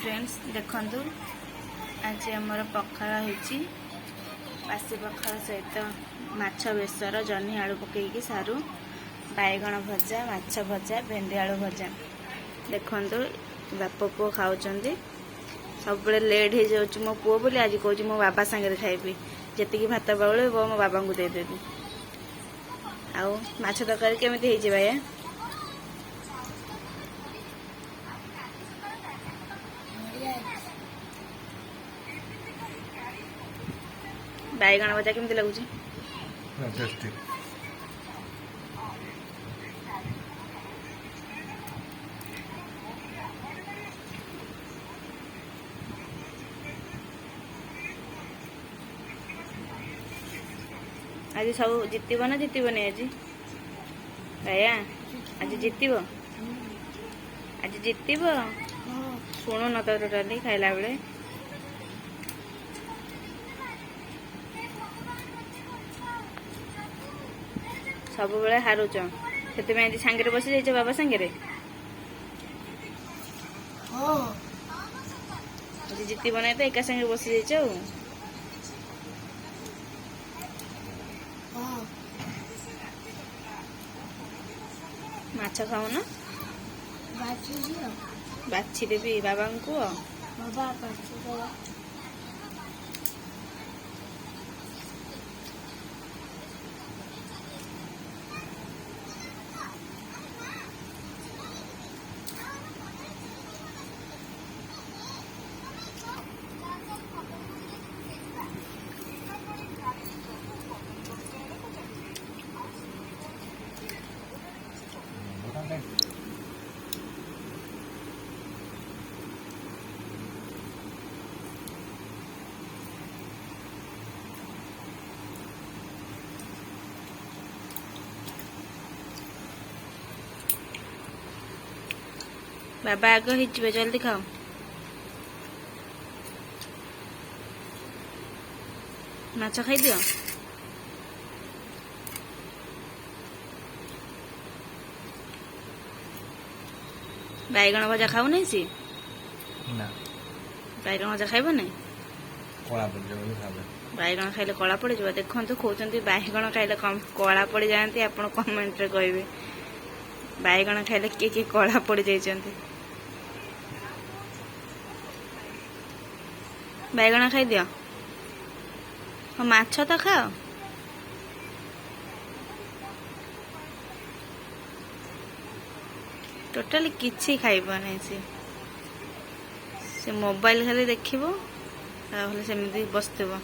Friends देखंतु आज आमर पखाळ होईची बासी पखाळ सहित माछ बेसर जह्नी आलू पकईकी सारू बैगण भजा माछ भजा भेंडी आलू भजा देखंतु बाप पुओ खाऊचंदी सब लेट हो जाउची मो पुओ बोली आज कहूँ मो बाबा सांगे खाइबी जी भात बाउल मो बाबा को देदेवी आउ माछ तरकारी केमिति ହେଇଛି भाई बैगण भजा केमिति लगुच आज सब जितब ना जितबनी आज भाया आज जितब आज जितब शुणु न तो टोटाली खाइला बेले सब बेले हारुच से आज सांगे बसी जाइए बाबा सांगे आज जितब ना तो एका सांगे बसी जाइए माछ खाऊ ना बाछी देवी बाबा को बाबा आग हो जल्दी खाओ माछ खाई दियो बैगण भजा खाऊ नहीं सी ना बैगण भजा खाइब नहीं कला पड़ जाए बैगण खाइले कला पड़ जाए देखो कहते बैगण खाइले कला पड़ जाती आप कमेंट रे कहे बैगण खाइले किए किए कला पड़ जाइए बैगण खाई दियो हाँ माछ तो खाओ टोटाली किछि खाइब नहीं से मोबाइल खाली देखिबो ताहले सेमिति बसथिबो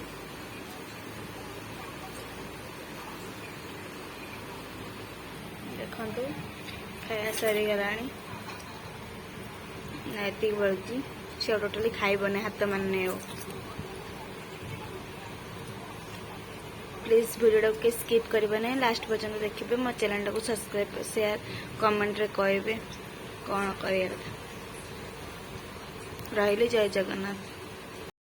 देखंतु खाया सरी गलानी नाइती बळची से टोटाली खाइब नहीं हाथ मानने प्लीज वीडियो के स्किप करेंगे नहीं लास्ट पर्यंत देखिए मो चैनल को सब्सक्राइब शेयर कमेंट रे कहे कौन कर रही जय जगन्नाथ।